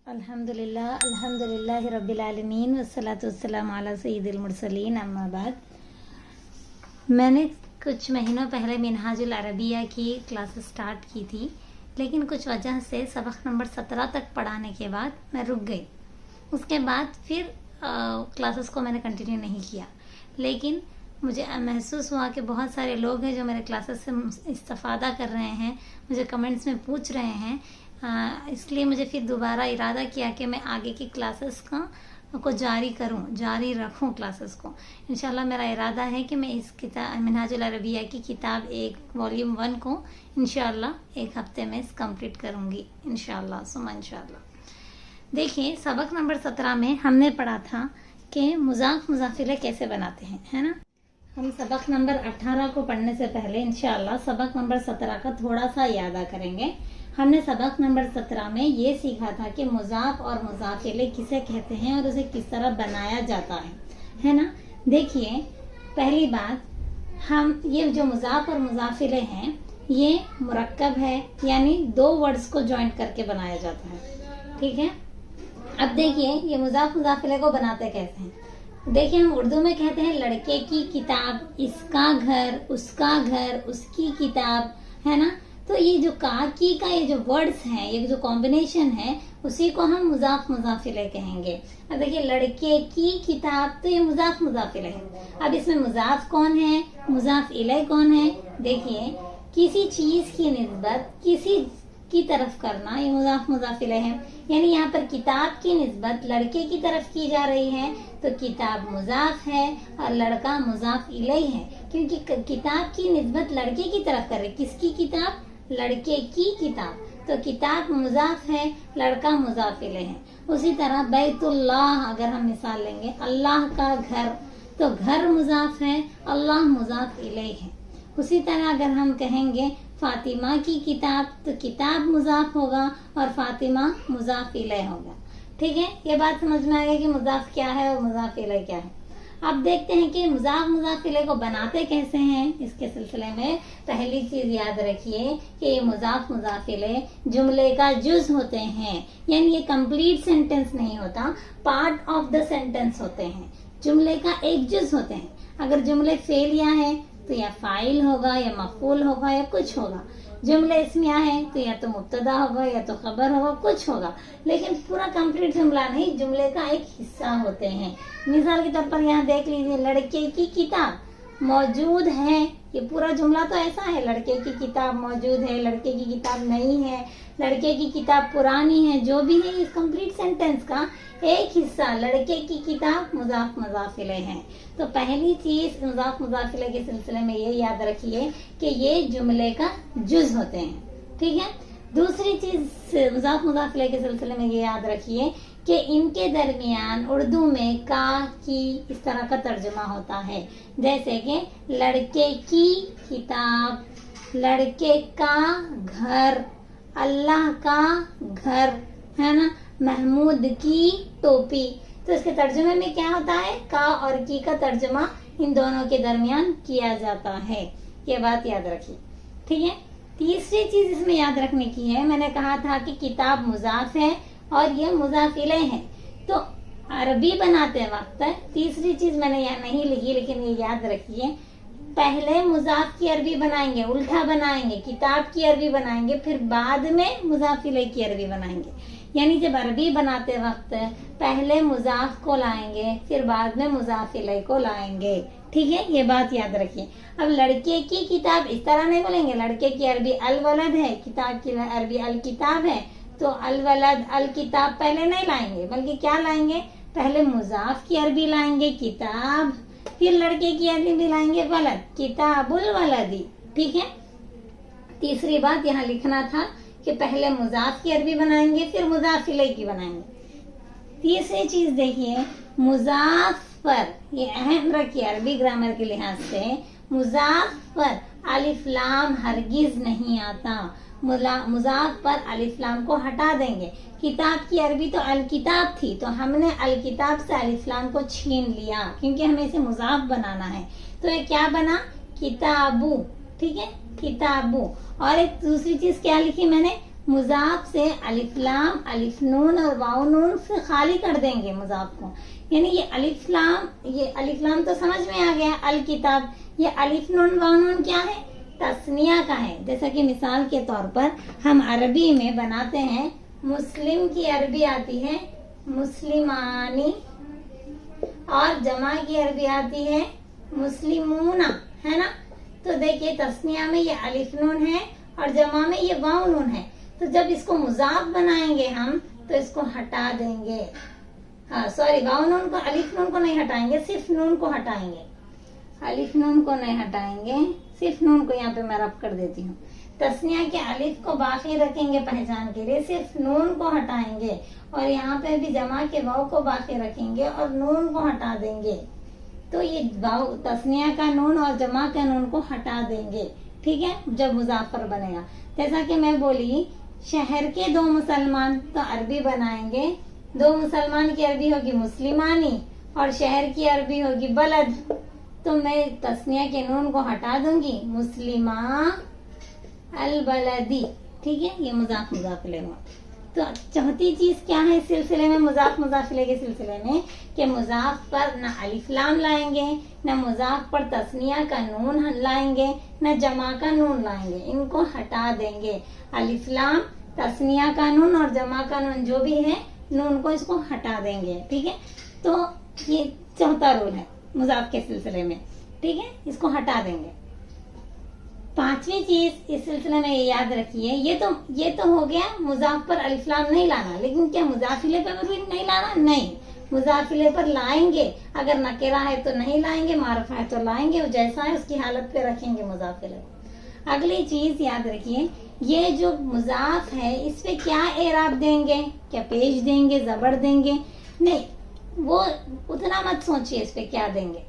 अल्हम्दुलिल्लाह रब्बिल आलमीन वस्सलातु वस्सलामु अला सय्यिदिल मुरसलीन अम्मा बाद। मैंने कुछ महीनों पहले मिनहाजुल अरबिया की क्लासेस स्टार्ट की थी, लेकिन कुछ वजह से सबक नंबर 17 तक पढ़ाने के बाद मैं रुक गई। उसके बाद फिर क्लासेस को मैंने कंटिन्यू नहीं किया, लेकिन मुझे महसूस हुआ कि बहुत सारे लोग हैं जो मेरे क्लासेस से इस्तेफादा कर रहे हैं, मुझे कमेंट्स में पूछ रहे हैं। इसलिए मुझे फिर दोबारा इरादा किया कि मैं आगे की क्लासेस को जारी रखूं क्लासेस को। इंशाल्लाह मेरा इरादा है कि मैं इस किताब मिनहाजुल अरबिया की किताब वॉल्यूम 1 को इंशाल्लाह एक हफ्ते में कंप्लीट करूंगी इंशाल्लाह। देखिए, सबक नंबर 17 में हमने पढ़ा था कि मुज़ाफ मुज़ाफिले कैसे बनाते हैं, है ना। हम सबक नंबर 18 को पढ़ने से पहले इंशाल्लाह सबक नंबर 17 का थोड़ा सा यादा करेंगे। हमने सबक नंबर 17 में ये सीखा था कि मुज़ाफ और मुज़ाफिले किसे कहते हैं और उसे किस तरह बनाया जाता है ना। देखिए, पहली बात, हम ये जो मुज़ाफ और मुज़ाफिले हैं ये मुरक्कब है, यानी दो वर्ड्स को जॉइंट करके बनाया जाता है, ठीक है। अब देखिए, ये मुज़ाफ मुज़ाफिले को बनाते कैसे हैं। देखिए, हम उर्दू में कहते हैं लड़के की किताब, इसका घर, उसका घर, उसकी किताब, है ना। तो ये जो का की का ये जो वर्ड्स हैं, ये जो कॉम्बिनेशन है, उसी को हम मुज़ाफ मुज़ाफिले कहेंगे। अब देखिए, लड़के की किताब, तो ये मुज़ाफ मुज़ाफिले है। अब इसमें मुज़ाफ कौन है, मुज़ाफ इलैह कौन है। देखिए, किसी चीज की निस्बत किसी की तरफ करना, ये मुज़ाफ मुज़ाफिले है। यानी यहाँ पर किताब की निस्बत लड़के की तरफ की जा रही है, तो किताब मुज़ाफ है और लड़का मुज़ाफ इलैह है, क्योंकि किताब की निस्बत लड़के की तरफ कर रही। किसकी किताब, लड़के की किताब, तो किताब मुज़ाफ है, लड़का मुज़ाफ इलैह है। उसी तरह बैतुल्लाह, अगर हम मिसाल लेंगे, अल्लाह का घर, तो घर मुज़ाफ है, अल्लाह मुज़ाफ इलैह है। उसी तरह अगर हम कहेंगे फातिमा की किताब, तो किताब मुज़ाफ होगा और फातिमा मुज़ाफ इलैह होगा, ठीक है। ये बात समझ में आ गई कि मुज़ाफ क्या है और मुज़ाफ इलैह क्या है। अब देखते हैं कि मुज़ाफ मुज़ाफ इलैह को बनाते कैसे हैं। इसके सिलसिले में पहली चीज याद रखिए कि ये मुज़ाफ मुज़ाफ इलैह जुमले का जुज होते हैं, यानी ये कंप्लीट सेंटेंस नहीं होता, पार्ट ऑफ द सेंटेंस होते हैं, जुमले का एक जुज होते हैं। अगर जुमले फेलिया है तो या फाइल होगा या मफूल होगा या कुछ होगा। जुमले इसमिया है तो या तो मुब्तदा होगा या तो खबर होगा, कुछ होगा, लेकिन पूरा कंप्लीट जुमला नहीं, जुमले का एक हिस्सा होते हैं। मिसाल के तौर पर यहाँ देख लीजिए, लड़के की किताब मौजूद है, ये पूरा जुमला तो ऐसा है, लड़के की किताब मौजूद है, लड़के की किताब नहीं है, लड़के की किताब पुरानी है, जो भी है, इस कंप्लीट सेंटेंस का एक हिस्सा लड़के की किताब मुज़ाफ मुज़ाफिले है। तो पहली चीज मुज़ाफ मुज़ाफिले के सिलसिले में ये याद रखिए कि ये जुमले का जुज होते हैं, ठीक है। दूसरी चीज मुज़ाफ मुज़ाफिले के सिलसिले में ये याद रखिए कि इनके दरमियान उर्दू में का की इस तरह का तर्जुमा होता है, जैसे कि लड़के की किताब, लड़के का घर, अल्लाह का घर, है ना, महमूद की टोपी। तो इसके तर्जुमे में क्या होता है, का और की का तर्जुमा इन दोनों के दरमियान किया जाता है। ये बात याद रखिए, ठीक है। तीसरी चीज इसमें याद रखने की है, मैंने कहा था कि किताब मुज़ाफ है और ये मुज़ाफ इलैह है। तो अरबी बनाते वक्त तीसरी चीज मैंने यहाँ नहीं लिखी, लेकिन ये याद रखिए, पहले मुज़ाफ की अरबी बनाएंगे, उल्टा बनाएंगे, किताब की अरबी बनाएंगे, फिर बाद में मुज़ाफ इलैह की अरबी बनाएंगे। यानी जब अरबी बनाते वक्त पहले मुज़ाफ को लाएंगे, फिर बाद में मुज़ाफ इलैह को लाएंगे, ठीक है। ये बात याद रखिए। अब लड़के की किताब इस तरह नहीं बोलेंगे, लड़के की अरबी अल वलद है, किताब की अरबी अल किताब है, तो अल वलद अल किताब पहले नहीं लाएंगे, बल्कि क्या लाएंगे, पहले मुज़ाफ की अरबी लाएंगे किताब, फिर लड़के की अरबी भी लाएंगे वलद, किताबुल वलदी, ठीक है। तीसरी बात यहाँ लिखना था कि पहले मुज़ाफ की अरबी बनाएंगे, फिर मुज़ाफ इलैह की बनाएंगे। तीसरी चीज देखिए, मुज़ाफ पर, ये अहम रखिए अरबी ग्रामर के लिहाज से, मुज़ाफ पर अलिफ लाम हरगिज नहीं आता। मुज़ाफ पर अलिफ लाम को हटा देंगे। किताब की अरबी तो अल किताब थी, तो हमने अल किताब से अलिफ लाम को छीन लिया, क्योंकि हमें इसे मुज़ाफ बनाना है। तो ये क्या बना, किताबू, ठीक है, किताबू। और एक दूसरी चीज क्या लिखी मैंने, मुजाफ से अलिफ लाम, अलिफ नून और वाव नून से खाली कर देंगे मुजाफ को। यानी ये अलिफ लाम तो समझ में आ गया, अल किताब। ये अलिफ नून वाव नून क्या है? तस्निया का है। जैसा कि मिसाल के तौर पर हम अरबी में बनाते हैं, मुस्लिम की अरबी आती है मुस्लिमानी, और जमा की अरबी आती है मुस्लिमूना, है ना। तो देखिए तस्निया में ये अलिफ नून है और जमा में ये वाव नून है। तो जब इसको मुजाफ बनाएंगे हम तो इसको हटा देंगे। हाँ सॉरी, वाव नून को, अलिफ नून को नहीं हटाएंगे, सिर्फ नून को हटाएंगे। अलिफ नून को नहीं हटाएंगे, सिर्फ नून को। यहाँ पे मैं रब कर देती हूँ। तस्निया के अलिफ को बाकी रखेंगे पहचान के लिए, सिर्फ नून को हटाएंगे। और यहाँ पे भी जमा के वाव को बाकी रखेंगे और नून को हटा देंगे। तो ये वाव तस्निया का नून और जमा का नून को हटा देंगे, ठीक है, जब मुजाफर बनेगा। जैसा कि मैं बोली शहर के 2 मुसलमान, तो अरबी बनाएंगे, 2 मुसलमान की अरबी होगी मुस्लिमानी और शहर की अरबी होगी बलद। तो मैं तस्निया के नून को हटा दूंगी, मुस्लिमा अल बलदी, ठीक है। ये मुजाफ मुजाफिले हुआ। तो चौथी चीज क्या है इस सिलसिले में, मुजाफ मुजाफिले के सिलसिले में, कि मुजाफ पर न अलिफ लाम लाएंगे, न मुजाफ पर तस्निया का नून लाएंगे, न जमा का नून लाएंगे। इनको हटा देंगे। अलिफ लाम, तस्निया का नून और जमा का नून जो भी है, नून को इसको हटा देंगे, ठीक है। तो ये चौथा रूल है मुजाफ के सिलसिले में, ठीक है, इसको हटा देंगे। पांचवी चीज इस सिलसिले में ये याद रखिए, ये तो हो गया मुजाफ पर अलिफ लाम नहीं लाना, लेकिन क्या मुजाफिले पर भी नहीं लाना? नहीं, मुजाफिले पर लाएंगे। अगर नकेरा है तो नहीं लाएंगे, मारफा है तो लाएंगे, जैसा है उसकी हालत पे रखेंगे मुजाफिले को। अगली चीज याद रखिए, ये जो मुजाफ है इस पे क्या एराब देंगे? क्या पेश देंगे, जबर देंगे? नहीं, वो उतना मत सोचिए इस पे क्या देंगे।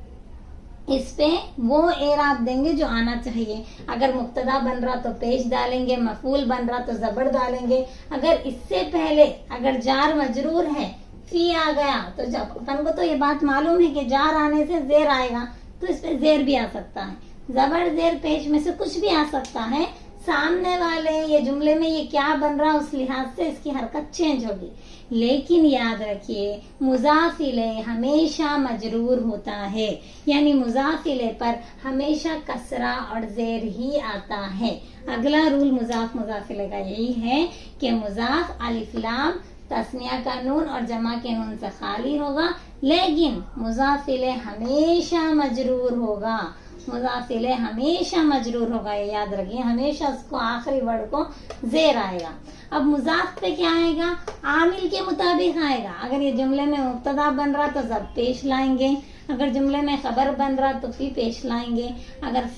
इस पे वो एराब देंगे जो आना चाहिए। अगर मुक्तदा बन रहा तो पेश डालेंगे, मफूल बन रहा तो जबर डालेंगे। अगर इससे पहले अगर जार मजरूर है, फी आ गया, तो जब अपन को तो ये बात मालूम है कि जार आने से जेर आएगा, तो इस पे जेर भी आ सकता है। जबर जेर पेश में से कुछ भी आ सकता है। सामने वाले ये जुमले में ये क्या बन रहा उस लिहाज से इसकी हरकत चेंज होगी। लेकिन याद रखिए मुजाफिले हमेशा मजरूर होता है, यानी मुजाफिले पर हमेशा कसरा और जेर ही आता है। अगला रूल मुजाफ मुजाफिले का यही है कि मुजाफ अलिफ लाम, तस्निया का नून और जमा के नून से खाली होगा, लेकिन मुजाफिले हमेशा मजरूर होगा। मुजाफिले हमेशा मजरूर होगा, ये याद रखिए, हमेशा उसको आखिरी वर्ड को जेर आएगा। अब मुजाफ पे क्या आएगा? आमिल के मुताबिक आएगा। अगर ये जुमले में मुब्तदा बन रहा तो जब पेश लाएंगे, अगर जुमले में खबर बन रहा तो फी पेश लाएंगे, अगर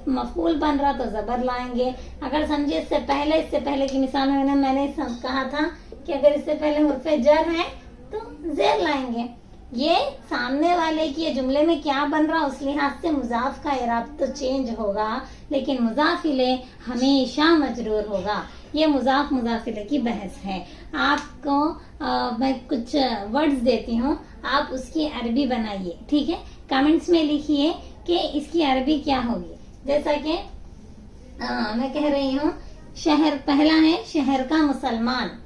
मफूल बन रहा तो जबर लाएंगे। अगर समझिए इससे पहले की मिसाल में मैंने कहा था कि अगर इससे पहले हुर्फे जर है तो जेर लाएंगे। ये सामने वाले की जुमले में क्या बन रहा उस लिहाज से मुजाफ का इराब तो चेंज होगा, लेकिन मुजाफिले हमेशा मजरूर होगा। ये मुजाफ मुजाफिले की बहस है। आपको मैं कुछ वर्ड्स देती हूँ, आप उसकी अरबी बनाइए, ठीक है। कमेंट्स में लिखिए कि इसकी अरबी क्या होगी। जैसा कि मैं कह रही हूँ, शहर पहला है शहर का मुसलमान,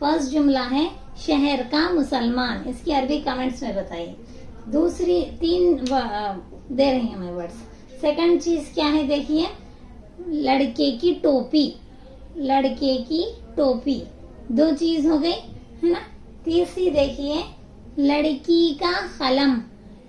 फर्स्ट जुमला है शहर का मुसलमान, इसकी अरबी कमेंट्स में बताइए। दूसरी 3 दे रही हूँ मैं वर्ड्स। सेकंड चीज क्या है देखिए, लड़के की टोपी, लड़के की टोपी 2 चीज हो गई, है ना। तीसरी देखिए लड़की का कलम,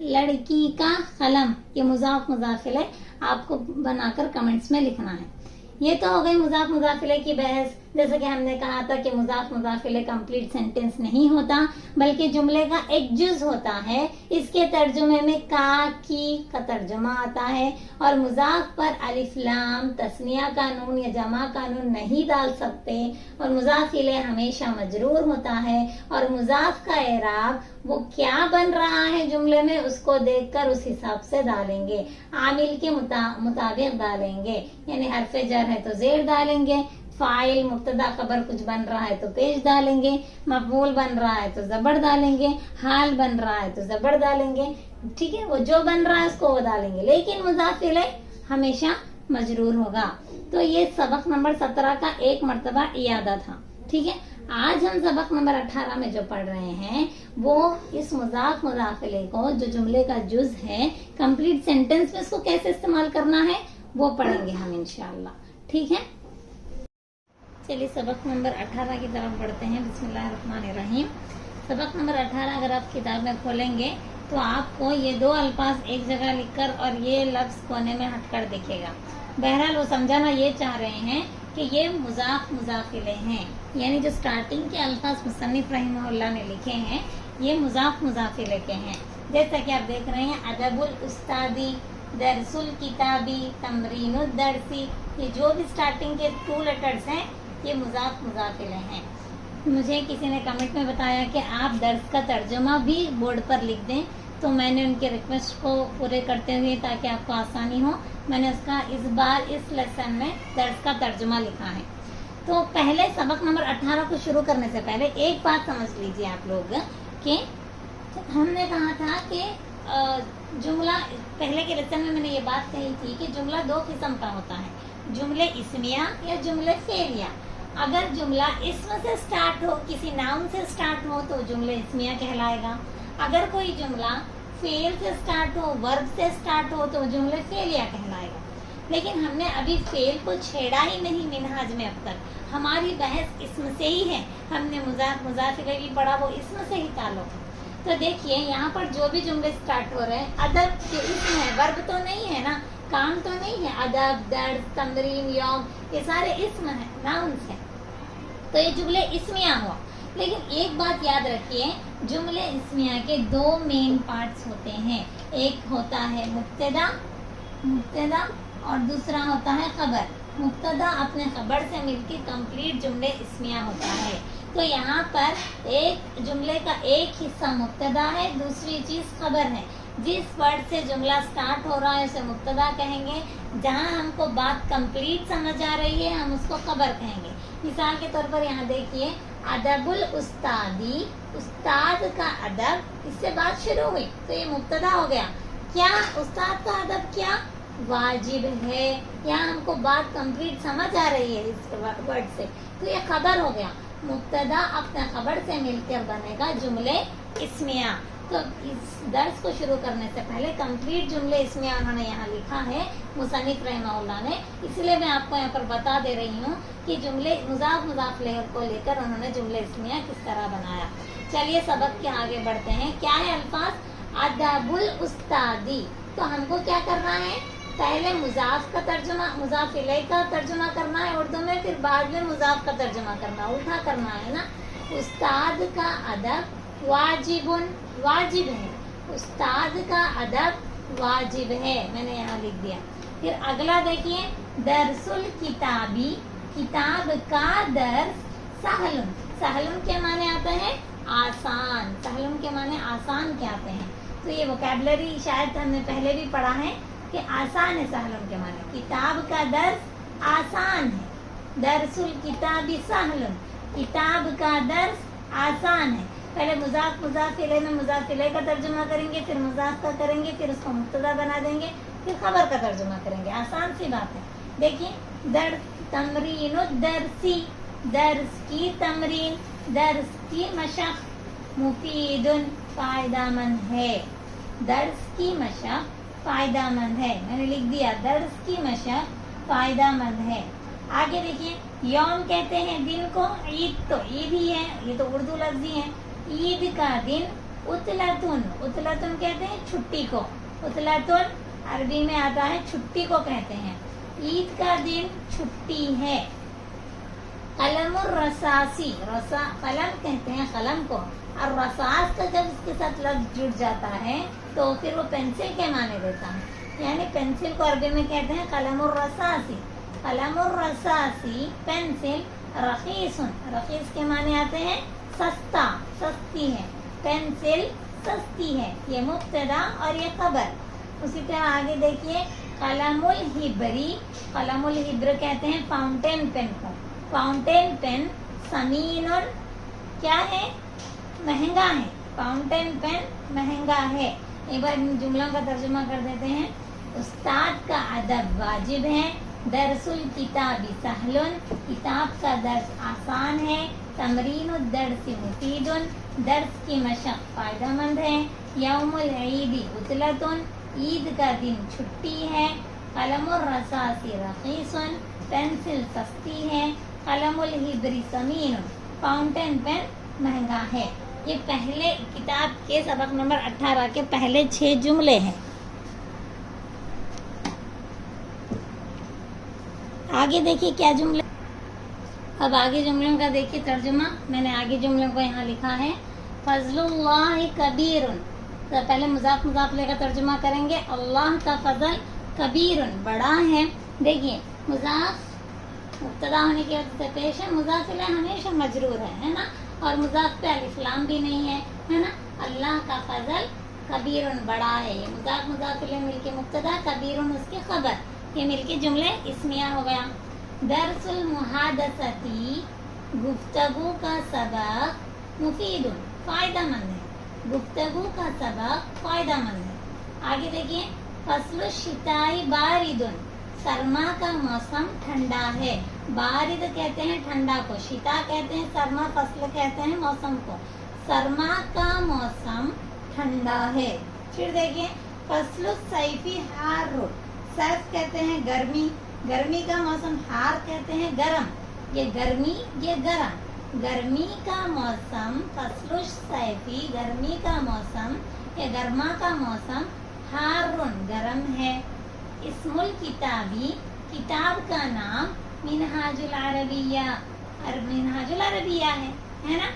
लड़की का कलम, ये मुजाफ मुजाफिले आपको बनाकर कमेंट्स में लिखना है। ये तो हो गई मुजाफ मुजाफिले की बहस। जैसे कि हमने कहा था कि मुजाफ मुजाफिले कंप्लीट सेंटेंस नहीं होता, बल्कि जुमले का एक जुज होता है। इसके तर्जुमे में का, की का तर्जुमा आता है, और मुजाफ पर अलिफ लाम, तस्निया का नून या जमा का नून नहीं डाल सकते, और मुजाफिले हमेशा मजरूर होता है। और मुजाफ का एराब वो क्या बन रहा है जुमले में उसको देखकर उस हिसाब से डालेंगे, आमिल के मुताबिक डालेंगे। यानी हरफे जर है तो जेर डालेंगे, फाइल मुब्तदा खबर कुछ बन रहा है तो पेश डालेंगे, मफूल बन रहा है तो जबर डालेंगे, हाल बन रहा है तो जबर डालेंगे, ठीक है। वो जो बन रहा है उसको वो डालेंगे, लेकिन मुजाफिले हमेशा मजरूर होगा। तो ये सबक नंबर 17 का एक मर्तबा इयादा था। ठीक है, आज हम सबक नंबर 18 में जो पढ़ रहे हैं वो इस मुजाफ मुजाफिले को, जो जुमले का जुज है, कंप्लीट सेंटेंस में इसको कैसे इस्तेमाल करना है वो पढ़ेंगे हम इंशाअल्लाह। ठीक है, चलिए सबक नंबर 18 की तरफ बढ़ते हैं। बिस्मिल्लाहिर्रहमानिर्रहीम। सबक नंबर 18 अगर आप किताब में खोलेंगे तो आपको ये दो अल्फाज एक जगह लिखकर और ये लफ्ज कोने में हटकर दिखेगा। बहरहाल वो समझाना ये चाह रहे हैं कि ये मुजाफ मुजाफिले हैं, यानी जो स्टार्टिंग के अल्फाज मुसन्निफ रहमहुल्लाह ने लिखे हैं ये मुजाफ मुजाफिले के हैं। जैसा कि आप देख रहे हैं, अदबुल उस्तादी, दरसुल किताबी, तमरीनुद दरसी, ये जो भी स्टार्टिंग के 2 लेटर्स हैं ये मुजाफ मुजाफिले हैं। मुझे किसी ने कमेंट में बताया कि आप दर्स का तर्जुमा भी बोर्ड पर लिख दें, तो मैंने उनके रिक्वेस्ट को पूरे करते हुए ताकि आपको आसानी हो, मैंने उसका इस बार इस लेसन में दर्स का तर्जुमा लिखा है। तो पहले सबक नंबर 18 को शुरू करने से पहले एक बात समझ लीजिए आप लोग कि हमने कहा था कि जुमला, पहले के लेसन में मैंने ये बात कही थी कि जुमला 2 किस्म का होता है, जुमले इस्मिया या जुमले फेलिया। अगर जुमला इस्म से स्टार्ट हो, किसी नाउन से स्टार्ट हो तो जुमले इस्मिया कहलाएगा। अगर कोई जुमला फेल से स्टार्ट हो, वर्ब से स्टार्ट हो तो जुमले फेलिया कहलाएगा। लेकिन हमने अभी फेल को छेड़ा ही नहीं मिनहाज में अब तक, हमारी बहस इस्म से ही है। हमने मुजाफ मुजाफिले भी पढ़ा, वो इस्म से ही ताल्लुक है। तो देखिए यहाँ पर जो भी जुमले स्टार्ट हो रहे हैं अदब के इस्म है, वर्ब तो नहीं है ना, काम तो नहीं है। अदब, दर्स, तमरीन, यौम, ये सारे इस्म है, नाउन्स है, तो ये जुमले इस्मिया हुआ। लेकिन एक बात याद रखिए, जुमले इस्मिया के 2 मेन पार्ट्स होते हैं, एक होता है मुब्तदा और दूसरा होता है खबर। मुब्तदा अपने खबर से मिलकर कंप्लीट जुमले इस्मिया होता है। तो यहाँ पर एक जुमले का एक हिस्सा मुब्तदा है, दूसरी चीज खबर है। जिस वर्ड से जुमला स्टार्ट हो रहा है उसे मुब्तदा कहेंगे, जहाँ हमको बात कंप्लीट समझ आ रही है हम उसको खबर कहेंगे। मिसाल के तौर पर यहाँ देखिए, अदबुल उस्तादी, उस्ताद का अदब, इससे बात शुरू हुई तो ये मुब्तदा हो गया। क्या उस्ताद का अदब क्या वाजिब है, यहाँ हमको बात कंप्लीट समझ आ रही है इस वर्ड से, तो ये खबर हो गया। मुब्तदा अपने खबर से मिलकर बनेगा जुमले इस्मिया। तो इस दर्स को शुरू करने से पहले कंप्लीट जुमले इस्मिया उन्होंने यहाँ लिखा है मुसन्निफ रहमहुल्लाह ने, इसलिए मैं आपको यहाँ पर बता दे रही हूँ कि जुमले मुजाफ मुजाफिले को लेकर उन्होंने जुमले इस्मिया किस तरह बनाया। चलिए सबक के आगे बढ़ते हैं। क्या है अल्फाज? अदबुल उस्तादी। तो हमको क्या करना है, पहले मुजाफ का तर्जुमा, मुजाफिले का तर्जुमा करना है उर्दू में, फिर बाद में मुजाफ का तर्जुमा करना, उल्टा करना है ना। उस्ताद का अदब वाजिबुन, वाजिब है, उस्ताद का अदब वाजिब है, मैंने यहाँ लिख दिया। फिर अगला देखिए, दरसुल किताबी, किताब का दर्स सहलुन। सहलुन के माने आते हैं आसान, सहलुन के माने आसान के आते हैं। तो ये वोकैबुलरी शायद हमने पहले भी पढ़ा है कि आसान है सहलुन के माने। किताब का दर्स आसान है, दरसुल किताबी सहलुन, किताब का दर्स आसान है। पहले मुजाफ मुजाफिले में मुजाफिले का तर्जुमा करेंगे, फिर मुजाफ का करेंगे, फिर उसको मुब्तदा बना देंगे, फिर खबर का तर्जुमा करेंगे। आसान सी बात है। देखिए, दर्स तमरीनुद दरसी, दर्स की तमरीन, दर्स की मशक मुफीदुन फायदामंद है, दर्स की मशक फायदामंद है, मैंने लिख दिया दर्स की मशक फायदामंद है। आगे देखिए, यौम कहते हैं दिन को, ईद तो ईद ही है, ये तो उर्दू लफ्ज ही है। ईद का दिन उतलतुन, उतलतुन कहते हैं छुट्टी को, उतलतुन अरबी में आता है छुट्टी को कहते हैं। ईद का दिन छुट्टी है। कलमुर रसासी, रसा कलम कहते हैं कलम को, और रसास का जब इसके साथ लफ्ज जुड़ जाता है तो फिर वो पेंसिल के माने देता है, यानी पेंसिल को अरबी में कहते हैं कलमुर रसासी। कलमुर रसासी पेंसिल, रखीसुन, रखीस के माने आते हैं सस्ता, सस्ती है, पेंसिल सस्ती है, ये मुब्तदा और ये खबर। उसी तरह आगे देखिए, कलमुल हिब्री, कलमुल हिब्र कहते हैं फाउंटेन पेन को, फाउंटेन पेन समीनुन क्या है, महंगा है, फाउंटेन पेन महंगा है। एक बार इन जुमलों का तर्जुमा कर देते हैं। उस्ताद का अदब वाजिब है, दरसुल किताबी सहलुन, किताब का दर्स आसान है। तमरीनुद दर्स मुफीदुन, दर्स की मशक फायदेमंद है। यौमुल ईदी उतलतुन, ईद का दिन छुट्टी है। कलमुर रसासी रखीसुन, पेंसिल सस्ती है। कलमुल हिब्री समीनुन, फाउंटेन पेन महंगा है। ये पहले किताब के सबक नंबर 18 के पहले 6 जुमले हैं। आगे देखिए क्या जुमले। अब आगे जुमलों का देखिए तर्जुमा। मैंने आगे जुमलों को यहाँ लिखा है। फजलुल्लाह कबीरुन, तो पहले मुजाफ मुजाफ लेकर तर्जुमा करेंगे। अल्लाह का फजल कबीरुन बड़ा है। देखिए मुजाफ मुब्तदा होने की वजह से पेश है, मुजाफ इलैह हमेशा मजरूर है ना, और मुजाफ पे अलिफ लाम भी नहीं है ना। अल्लाह का फजल कबीरुन बड़ा है, ये मुजाफ मुजाफ इलैह मिलके मुब्तदा, कबीरुन उसकी खबर, ये मिलके जुमले इस्मिया हो गया। दरसुल मुहादसती, गुफ्तगू का सबक मुफीदुन फायदेमंद है। गुफ्तगू का सबक फायदेमंद है। आगे देखिए फसलु शिताई बारिदुन, सरमा का मौसम ठंडा है। बारिद कहते हैं ठंडा को, शिता कहते हैं सरमा, फसल कहते हैं मौसम को। सरमा का मौसम ठंडा है। फिर देखिए फसलु सैफी हार, सर्द कहते हैं गर्मी, गर्मी का मौसम, हार कहते हैं गरम, ये गर्मी ये गरम। गर्मी का मौसम फसलु सैफी, गर्मी का मौसम या गर्मा का मौसम, हारुन गरम है। इस्मुल किताबी, किताब का नाम मिनहाजुल अरबिया, और मिनहाजुल अरबिया है ना।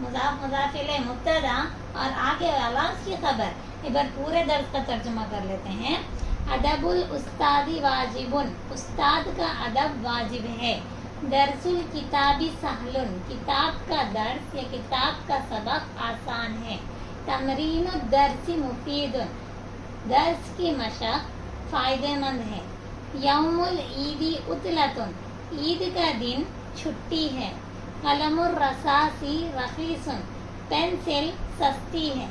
मुजाफ मुजाफ इलैह मुब्तदा और आगे वाला उसकी खबर। एक बार पूरे दर्स का तर्जुमा कर लेते हैं। अदबुल उस्तादी वाजिबुन, उस्ताद का अदब वाजिब है। दरसुल किताबी सहलुन, किताब का दर्स या किताब का सबक आसान है। तमरीनुद दर्सी मुफीदुन, दर्स की मशक फायदेमंद है। यौमुल ईदी उतलतुन, ईद का दिन छुट्टी है। कलमुर रसासी रखीसुन, पेंसिल सस्ती है।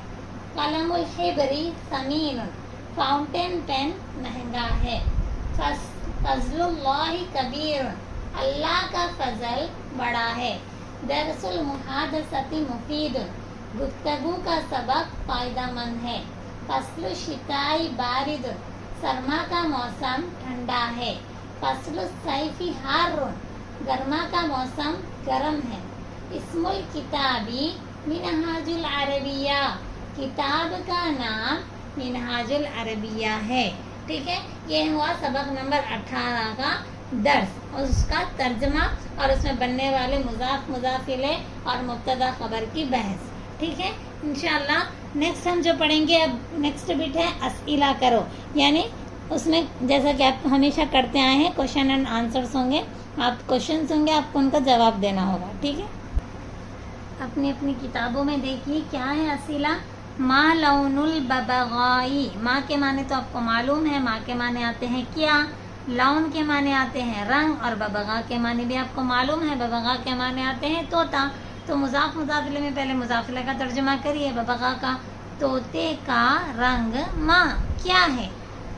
कलमुल हिब्री समीनुन, फाउंटेन पेन महंगा है। फजलुल्लाह कबीरुन, अल्लाह का फजल बड़ा है। दरसुल मुहादसती मुफीदुन, गुफ्तगू का सबक फायदेमंद है। फसलु शिताई बारिदुन, सरमा का मौसम ठंडा है। फसलु सैफी हारुन, गर्मा का मौसम गर्म है। इस्मुल किताबी मिनहाजुल अरबिया, किताब का नाम मिनहाजुल अरबिया है। ठीक है, ये हुआ सबक नंबर 18 का दर्स और उसका तर्जमा और उसमें बनने वाले मुजाफ मुजाफ इलैह और मुब्तदा खबर की बहस। ठीक है, इंशाल्लाह नेक्स्ट हम जो पढ़ेंगे, अब नेक्स्ट बिट है अस्इला करो, यानी उसमें जैसा कि आप हमेशा करते आए हैं क्वेश्चन एंड आंसर्स होंगे। आप क्वेश्चन होंगे, आपको उनका जवाब देना होगा। ठीक है, अपनी अपनी किताबों में देखिए क्या है अस्इला। माँ लौनुल बबगाई, माँ के माने तो आपको मालूम है, माँ के माने आते हैं क्या, लौन के माने आते हैं रंग, और बबगा के माने भी आपको मालूम है, बबगा के माने आते हैं तोता। तो मुजाफ मुजाफिले में पहले मुजाफिले का तर्जुमा करिए बबगा का। तोते का रंग माँ क्या है,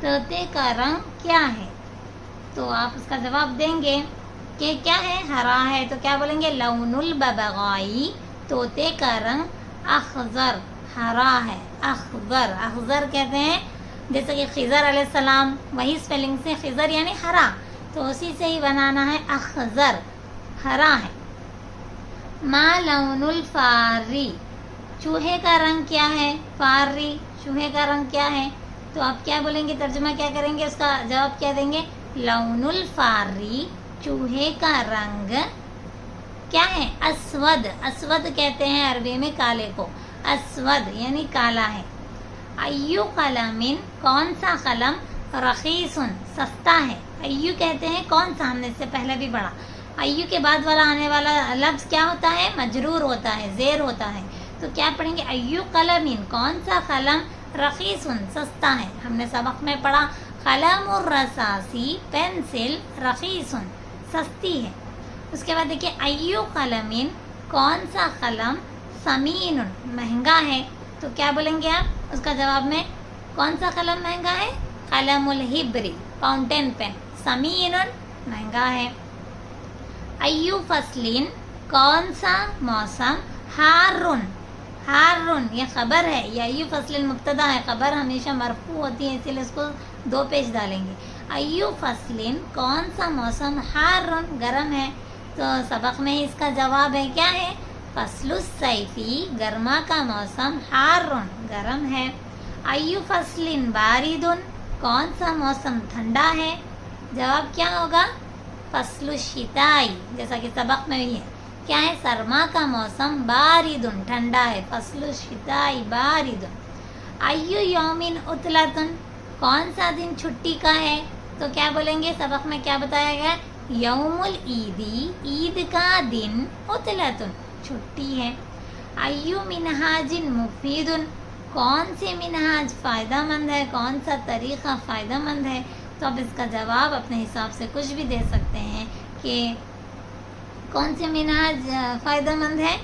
तोते का रंग क्या है, तो आप उसका जवाब देंगे कि क्या है, हरा है, तो क्या बोलेंगे लौनुल बबगाई, तोते का रंग अखजर हरा है। अखजर, अखजर कहते हैं जैसे कि खिजर अलैहिस्सलाम, वही स्पेलिंग से खिजर यानी हरा, तो उसी से ही बनाना है, अखजर हरा है। मा लौनुल फारी, चूहे का रंग क्या है, फारी चूहे का रंग क्या है, तो आप क्या बोलेंगे, तर्जुमा क्या करेंगे, उसका जवाब क्या देंगे, लौनुल फारी चूहे का रंग क्या है, अस्वद, अस्वद कहते हैं अरबी में काले को, अस्वद यानी काला है। अय्यु कलमिन, कौन सा कलम, रखीसुन सस्ता है। अय्यु कहते हैं कौन सा, हमने इससे पहले भी पढ़ा। अय्यु के बाद वाला आने वाला लफ्ज क्या होता है, मजरूर होता है, जेर होता है, तो क्या पढ़ेंगे, अय्यु कलमिन कौन सा कलम, रखीसुन सस्ता है। हमने सबक में पढ़ा कलमुर रसासी पेंसिल रखीसुन सस्ती है। उसके बाद देखिए अय्यु कलमिन कौन सा कलम, समीनुन महंगा है, तो क्या बोलेंगे आप उसका जवाब में, कौन सा कलम महंगा है, कलमुल हिब्री, फाउंटेन पेन, समीनुन महंगा है। अय्यु फसलिन कौन सा मौसम, हारुन, हारुन ये खबर है, ये अय्यु फसलिन मुब्तदा है, खबर हमेशा मरफू होती है इसलिए इसको 2 पेज डालेंगे। अय्यु फसलिन कौन सा मौसम, हारुन गर्म है, तो सबक में इसका जवाब है क्या है, फसलुस सैफी गर्मा का मौसम, हारुन गर्म है। अय्यु फसलिन बारिदुन कौन सा मौसम ठंडा है, जवाब क्या होगा, फसलुश शिताई, जैसा कि सबक में भी है, क्या है, सरमा का मौसम, बारिदुन ठंडा है, फसलुश शिताई बारिदुन। अय्यु यौमिन उतलतुन कौन सा दिन छुट्टी का है, तो क्या बोलेंगे, सबक में क्या बताया गया, यौमुल ईदी ईद का दिन, उतलतुन छुट्टी है। अय्यु मिनहाजिन मुफीदुन कौन से मिनहाज फ़ायदा मंद है, कौन सा तरीक़ा फ़ायदा मंद है, तो अब इसका जवाब अपने हिसाब से कुछ भी दे सकते हैं कि कौन से मिनहाज फ़ायदेमंद है,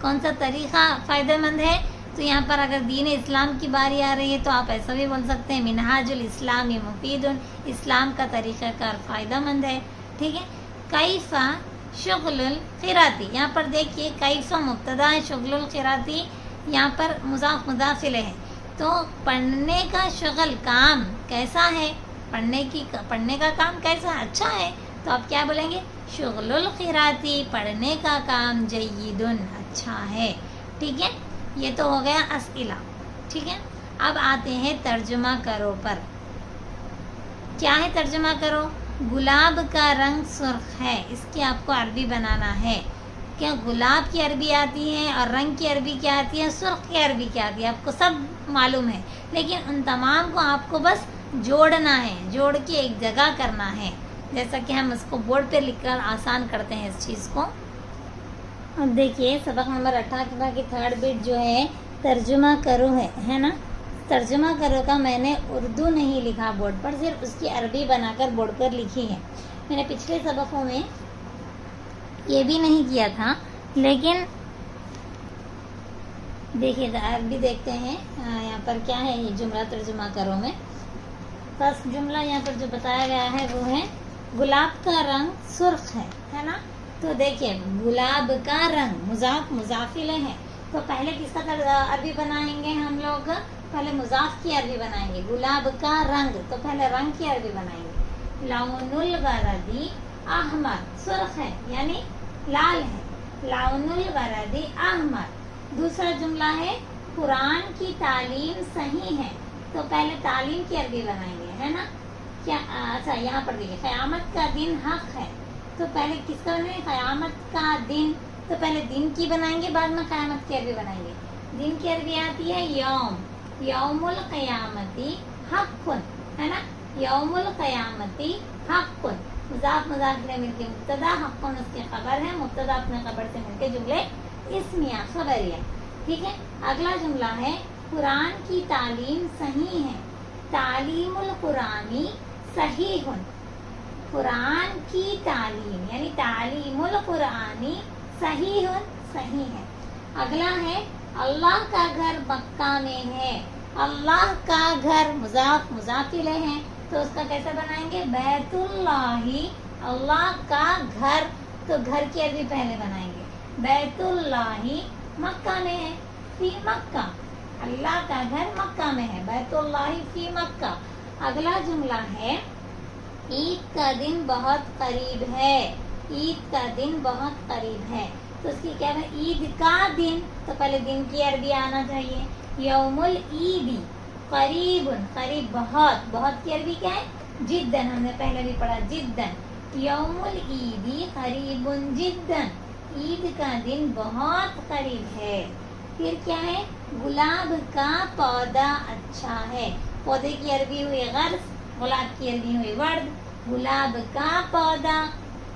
कौन सा तरीक़ा फ़ायदेमंद है। तो यहाँ पर अगर दीन इस्लाम की बारी आ रही है तो आप ऐसा भी बोल सकते हैं, मिनहाजुल इस्लामी मुफीदुन, इस्लाम का तरीक़ाकार फ़ायदेमंद है, ठीक है। कैफ़ा शुग़लुल क़िराती, यहाँ पर देखिए कैफ़ा मुब्तदा है, शुग़लुल क़िराती यहाँ पर मुज़ाफ़ मुज़ाफ़िल है, तो पढ़ने का शुग़ल काम कैसा है, पढ़ने का काम कैसा, अच्छा है, तो आप क्या बोलेंगे, शुग़लुल क़िराती पढ़ने का काम, जय्यिदुन अच्छा है, ठीक है। ये तो हो गया अस्इला, ठीक है। अब आते हैं तर्जुमा करो पर। क्या है तर्जुमा करो, गुलाब का रंग सुर्ख है, इसकी आपको अरबी बनाना है। क्या गुलाब की अरबी आती है और रंग की अरबी क्या आती है, सुर्ख की अरबी क्या आती है, आपको सब मालूम है, लेकिन उन तमाम को आपको बस जोड़ना है, जोड़ के एक जगह करना है, जैसा कि हम उसको बोर्ड पे लिखकर आसान करते हैं इस चीज़ को। अब देखिए सबक नंबर 18 की थर्ड बिट जो है तर्जुमा करो है ना। तर्जुमा करो का मैंने उर्दू नहीं लिखा बोर्ड पर, सिर्फ उसकी अरबी बनाकर बोर्ड पर लिखी है। मैंने पिछले सबकों में ये भी नहीं किया था, लेकिन देखिए अरबी देखते हैं यहाँ पर क्या है, ये जुमला तर्जुमा करो में फर्स्ट जुमला यहाँ पर जो बताया गया है वो है गुलाब का रंग सुर्ख है ना। तो देखिए गुलाब का रंग मुज़ाफ मुज़ाफिले है, तो पहले किसका अरबी बनाएंगे हम लोग, पहले मुज़ाफ की अरबी बनाएंगे। गुलाब का रंग, तो पहले रंग की अरबी बनाएंगे। लौनुल वरदी अहमर, सुर्ख है यानी लाल है, लौनुल वरदी अहमर। दूसरा जुमला है कुरान की तालीम सही है, तो पहले तालीम की अरबी बनाएंगे, है ना। क्या अच्छा यहाँ पर देखिए क़यामत का दिन हक है, तो पहले किसका बनाएंगे, क़यामत का दिन, तो पहले दिन की बनाएंगे, बाद में क़यामत की अरबी बनाएंगे। दिन की अरबी आती है यौम, यौमुल क़यामती हक़्क़ुन, है ना। यौमुल क़यामती हक़्क़ुन, मुज़ाफ़ मुज़ाफ़ इलैहि मिलके मुब्तदा, हक़्क़ुन उसकी खबर है, मुब्तदा अपने खबर से मिलके जुमले इस्मिया खबरिया, ठीक है। अगला जुमला है कुरान की तालीम सही है, तालीमुल कुरानी सहीहुन, कुरान की तालीम यानी तालीमुल कुरानी सहीहुन सही है। अगला है अल्लाह का घर मक्का में है, अल्लाह का घर मुज़ाफ़ मुज़ाफ़ इलैहि है, तो उसका कैसे बनाएंगे, बैतुल्लाही, अल्लाह का घर, तो घर की अरबी पहले बनाएंगे। बैतुल्लाही मक्का में है, फी मक्का, अल्लाह का घर मक्का में है, बैतुल्लाही फी मक्का। अगला जुमला है ईद का दिन बहुत करीब है, ईद का दिन बहुत करीब है, तो उसकी क्या है, ईद का दिन, तो पहले दिन की अरबी आना चाहिए। यौमुल ईदी करीबुन, करीब बहुत, बहुत की अरबी क्या है, जिद्दन, हमने पहले भी पढ़ा जिद्दन। यौमुल ईदी करीबुन जिद्दन, ईद का दिन बहुत करीब है। फिर क्या है, गुलाब का पौधा अच्छा है, पौधे की अरबी हुई गर्स, गुलाब की अरबी हुई वर्द। गुलाब का पौधा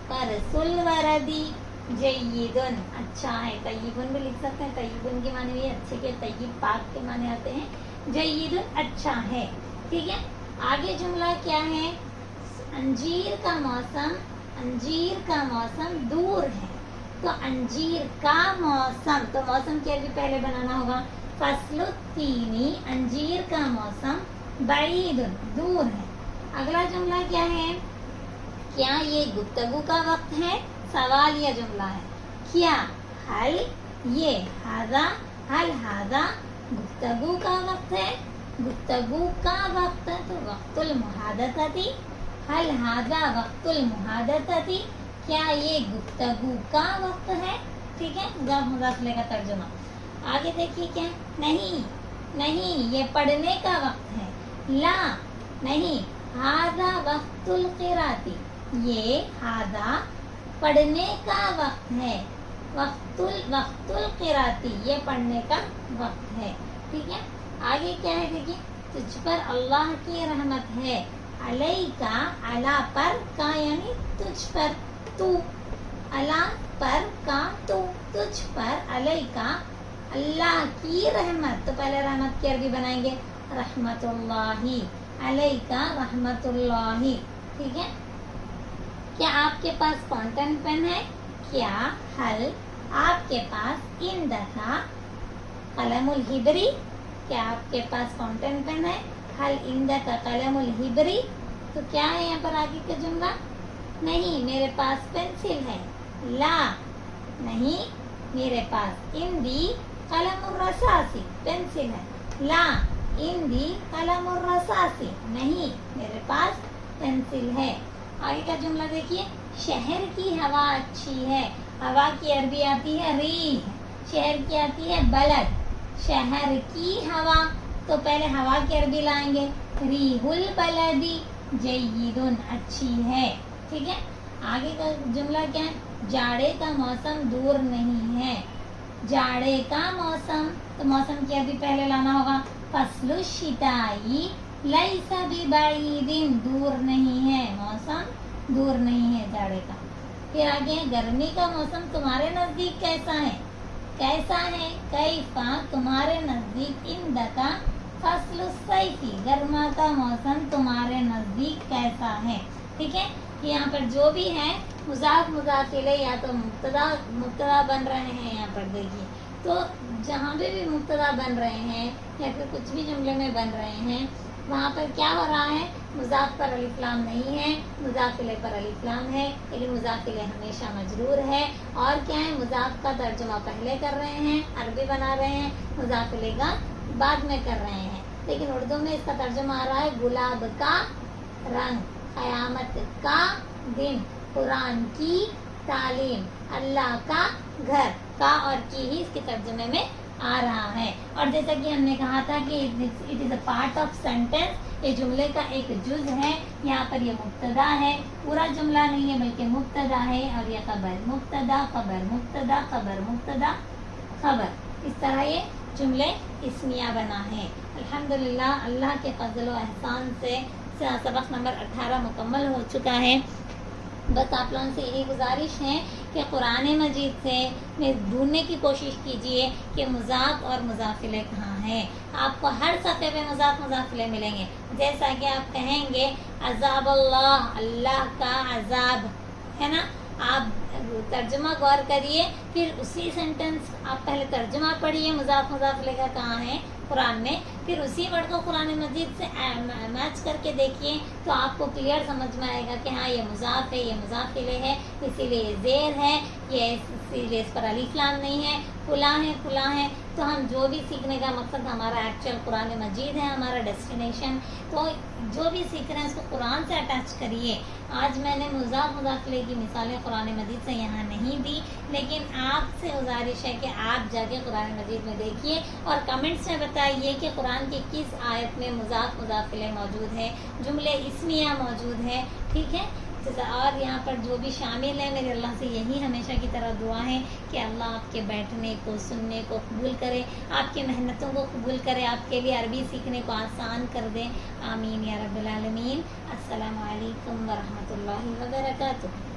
करसुल वरदी जय्यिदुन, अच्छा है, तय्यिबुन भी लिख सकते हैं, तय्यिबुन के माने भी अच्छे के, तय्यिब पाक के माने आते हैं, जय्यिदुन अच्छा है, ठीक है। आगे जुमला क्या है, अंजीर का मौसम, अंजीर का मौसम दूर है, तो अंजीर का मौसम, तो मौसम की अरबी पहले बनाना होगा। फसलुत्तीनी, अंजीर का मौसम, बईदुन दूर है। اگلا جملہ کیا ہے؟ کیا یہ گفتگو کا وقت ہے؟ سوال یا جملہ ہے؟ کیا حل یہ حل ہاذا گفتگو کا وقت ہے؟ گفتگو کا وقت ہے تو وقت المحادثتی. حل ہاذا وقت المحادثتی. کیا یہ گفتگو کا وقت ہے؟ ٹھیک ہے، مضاف مضاف الیہ کا ترجمہ. آگے دیکھیے کیا، نہیں یہ پڑھنے کا وقت ہے. لا نہیں، ہاذا وقت القراءتی. یہ ہاذا پڑھنے کا وقت ہے. وقت القراءتی یہ پڑھنے کا وقت ہے. ٹھیک ہے، آگے کیا ہے دیکھیے، تجھ پر اللہ کی رحمت ہے. علیکا علا پر کا یعنی تجھ پر، تو علا پر کا تو تجھ پر، علیکا اللہ کی رحمت. تو پہلے رحمت کی عربی بنائیں گے رحمت اللہ. علیکا رحمت اللہ. ٹھیک ہے، کیا آپ کے پاس فاؤنٹین پین ہے؟ کیا حل آپ کے پاس عندکا قلم الحبری. کیا آپ کے پاس فاؤنٹین پین ہے؟ حل عندکا قلم الحبری. تو کیا ہے یہاں پر آگے کا جملہ؟ نہیں میرے پاس پینسل ہے. لا نہیں میرے پاس عندی قلم الرصاصی پینسل ہے. لا عندی قلم الرصاصی نہیں میرے پاس پینسل ہے. آگے کا جملہ دیکھیے، شہر کی ہوا اچھی ہے. ہوا کی عربی آتی ہے ریح، شہر کی آتی ہے بلد. شہر کی ہوا تو پہلے ہوا کی عربی لائیں گے ریح البلدی جیدن اچھی ہے. ٹھیک ہے، آگے کا جملہ کیا ہے؟ جاڑے کا موسم دور نہیں ہے. جاڑے کا موسم تو موسم کی عربی پہلے لانا ہوگا فصل الشتائی لیس ببعید. دور نہیں ہے، موسم دور نہیں ہے جاڑے کا. پھر آگے گرمی کا موسم تمہارے نزدیک کیسا ہے؟ کیسا ہے کیفا تمہارے نزدیک. عندکا فصل الصیفی گرما کا موسم تمہارے نزدیک کیسا ہے. ٹھیک ہے، یہاں پر جو بھی ہے مضاف مضاف الیہ یا تو مبتدا بن رہے ہیں. یہاں پر دیکھیے تو جہاں بھی مبتدا بن رہے ہیں یا پھر کچھ بھی جملے میں بن رہے ہیں وہاں پر کیا ہو رہا ہے؟ مضاف پر الف لام نہیں ہے، مضاف الیہ پر الف لام ہے. لیکن مضاف الیہ ہمیشہ مجرور ہے. اور کیا ہے؟ مضاف کا ترجمہ پہلے کر رہے ہیں، عربی بنا رہے ہیں، مضاف الیہ کا بعد میں کر رہے ہیں. لیکن اردو میں اس کا ترجمہ آ رہا ہے گلاب کا رنگ، قیامت کا دن، قرآن کی تعلیم، اللہ کا گھر. کا اور کی ہی اس کے ترجمے میں آ رہا ہے. اور جیسا کہ ہم نے کہا تھا کہ it is a part of sentence, یہ جملے کا ایک جز ہے. یہاں پر یہ مبتدا ہے، پورا جملہ نہیں ہے بلکہ مبتدا ہے. اور یہ خبر مبتدا خبر مبتدا خبر مبتدا خبر، اس طرح یہ جملے اسمیہ بنا ہے. الحمدللہ اللہ کے فضل و احسان سے سبق نمبر 18 مکمل ہو چکا ہے. بس آپ لوگوں سے یہی گزارش ہے کہ قرآن مجید سے ڈھونڈنے کی کوشش کیجئے کہ مضاف اور مضاف الیہ کہاں ہے. آپ کو ہر صفحے پہ مضاف مضاف الیہ ملیں گے. جیسا کہ آپ کہیں گے عذاب اللہ، اللہ کا عذاب ہے نا، آپ ترجمہ غور کریے، پھر اسی سینٹنس آپ پہلے ترجمہ پڑھیے مضاف مضاف الیہ کا کہاں ہے قرآن میں، پھر اسی ورڈ کو قرآن مجید سے میچ کر کے دیکھیے تو آپ کو کلیئر سمجھ میں آئے گا کہ ہاں یہ مضاف ہے، یہ مضاف الیہ ہے، اسی لیے یہ زیر ہے، یہ اسی لیے اس پر الف لام نہیں ہے، فلاں ہے فلاں ہے. تو ہم جو بھی سیکھنے کا مقصد ہمارا ایکچوئل قرآن مجید ہے، ہمارا ڈیسٹینیشن. تو جو بھی سیکھ رہے ہیں اس کو قرآن سے اٹیچ کریے. آج میں نے مضاف مضاف الیہ کی مثالیں قرآن مجید سے یہاں نہیں دی، لیکن آپ سے گزارش ہے کہ آپ جا کے قرآن مجید میں دیکھیے اور کمنٹس میں بتائیے کہ قرآن کی کس آیت میں مضاف مضاف الیہ موجود ہے، جملے اسمیہ موجود ہے. ٹھیک ہے، اور یہاں پر جو بھی شامل ہے میرے اللہ سے یہی ہمیشہ کی طرح دعا ہے کہ اللہ آپ کے بیٹھنے کو سننے کو قبول کرے، آپ کی محنتوں کو قبول کرے، آپ کے لیے عربی سیکھنے کو آسان کر دے. آمین یا رب العالمین. السلام علیکم ورحمۃ اللہ وبرکاتہ.